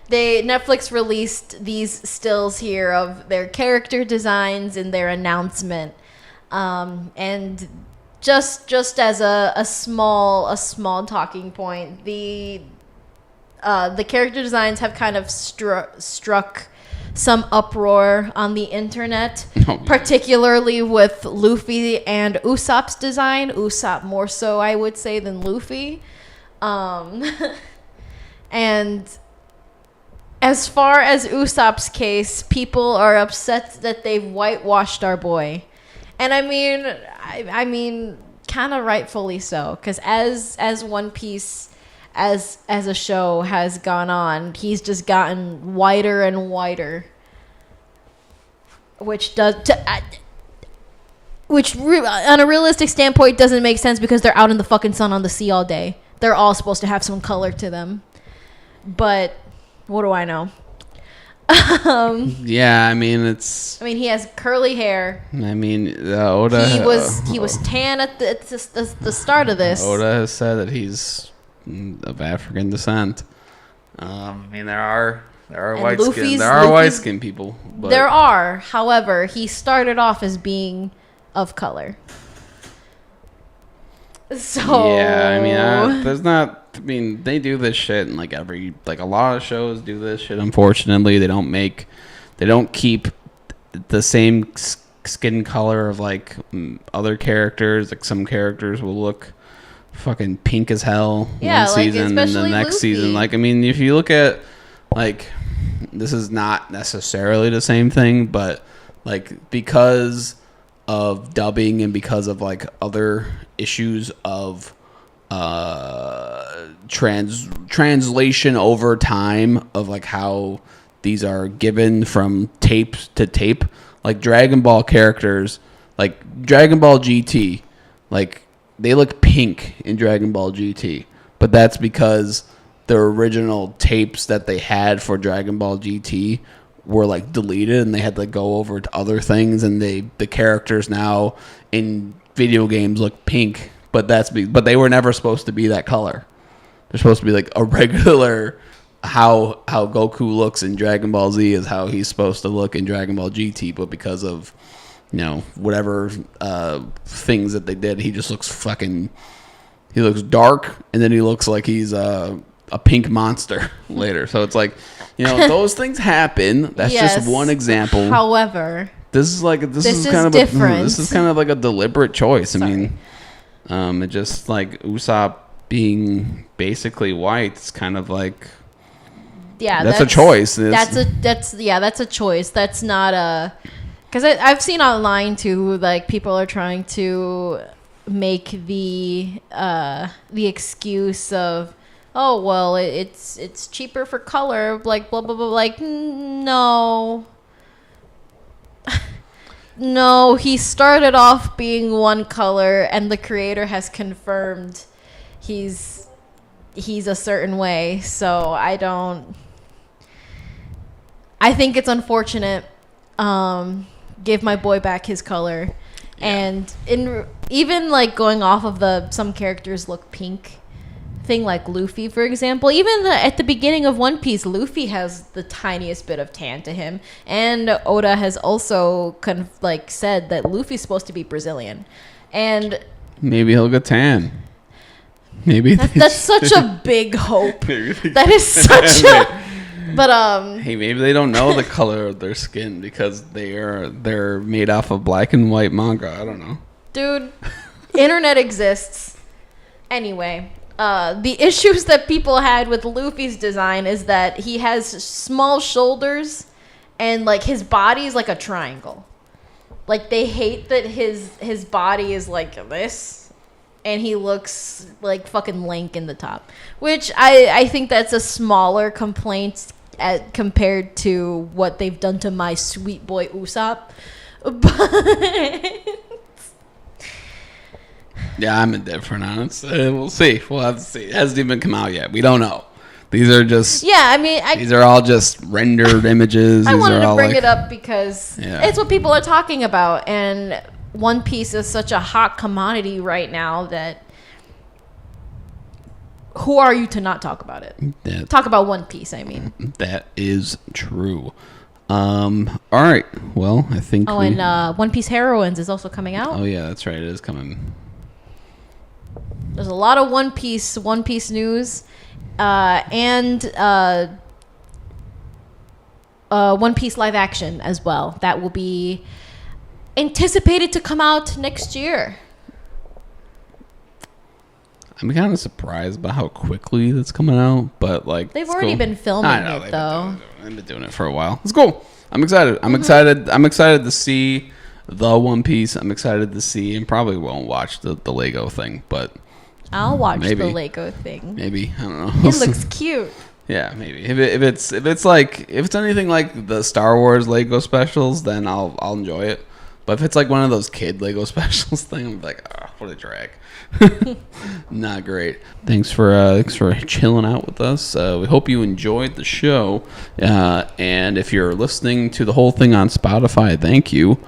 Netflix released these stills here of their character designs in their announcement, and just as a small talking point, the character designs have kind of struck some uproar on the internet, particularly with Luffy and Usopp's design. Usopp more so, I would say, than Luffy. And as far as Usopp's case, people are upset that they've whitewashed our boy. And I mean, kind of rightfully so, because as One Piece as a show has gone on, he's just gotten whiter and whiter, which on a realistic standpoint doesn't make sense because they're out in the fucking sun on the sea all day. They're all supposed to have some color to them, but what do I know? Yeah, I mean he has curly hair. I mean, Oda. He was tan at the start of this. Oda has said that he's of African descent. I mean, there are white skin people. But there are, however, he started off as being of color. So yeah, I mean, there's not. I mean, they do this shit, and like a lot of shows do this shit. Unfortunately, they don't keep the same skin color of like other characters. Like some characters will look fucking pink as hell one season, and the next season, like, I mean, if you look at, like, this is not necessarily the same thing, but like because of dubbing and because of like other issues of translation over time of like how these are given from tape to tape, like Dragon Ball characters, like Dragon Ball GT, like they look pink in Dragon Ball GT, but that's because the original tapes that they had for Dragon Ball GT were like deleted, and they had to go over to other things, and the characters now in video games look pink, but they were never supposed to be that color. They're supposed to be like a regular how Goku looks in Dragon Ball Z is how he's supposed to look in Dragon Ball GT, but because of whatever things that they did, he just looks he looks dark, and then he looks like he's a pink monster later. So it's like, those things happen. That's just one example. However, this is kind of different. This is kind of like a deliberate choice. I mean, it just like Usopp being basically white. It's kind of like, that's a choice. That's a choice. That's not a, because I've seen online too, like people are trying to make the excuse of, oh well, it's cheaper for color, like blah blah blah. Like no, no. He started off being one color, and the creator has confirmed he's a certain way. So I think it's unfortunate. Give my boy back his color, and even like going off of some characters look pink thing, like Luffy, for example. Even at the beginning of One Piece, Luffy has the tiniest bit of tan to him, and Oda has also said that Luffy's supposed to be Brazilian, and maybe he'll get tan. Maybe that's such a big hope. That is such a. But hey, maybe they don't know the color of their skin because they're made off of black and white manga. I don't know, dude. Internet exists. Anyway, the issues that people had with Luffy's design is that he has small shoulders, and like his body's like a triangle. Like they hate that his body is like this, and he looks like fucking lank in the top. Which I think that's a smaller complaint compared to what they've done to my sweet boy Usopp. But yeah, I'm indifferent on it. We'll see. We'll have to see. It hasn't even come out yet. We don't know. These are just these are all just rendered images. I wanted to bring it up because it's what people are talking about, and One Piece is such a hot commodity right now that who are you to not talk about it? Talk about One Piece, I mean. That is true. All right. Well, I think. And One Piece Heroines is also coming out. Oh yeah, that's right. It is coming. There's a lot of One Piece news, and One Piece live action as well. That will be anticipated to come out next year. I'm kind of surprised by how quickly that's coming out, but like they've already been filming it though. They've been doing it for a while. It's cool. I'm excited. I'm excited to see the One Piece. I'm excited to see, and probably won't watch the Lego thing, but I'll watch the Lego thing. Maybe, I don't know. It looks cute. Yeah, maybe. If it's anything like the Star Wars Lego specials, then I'll enjoy it. But if it's like one of those kid Lego specials thing, I'm like, oh, what a drag. Not great. Thanks for chilling out with us. We hope you enjoyed the show. And if you're listening to the whole thing on Spotify, thank you.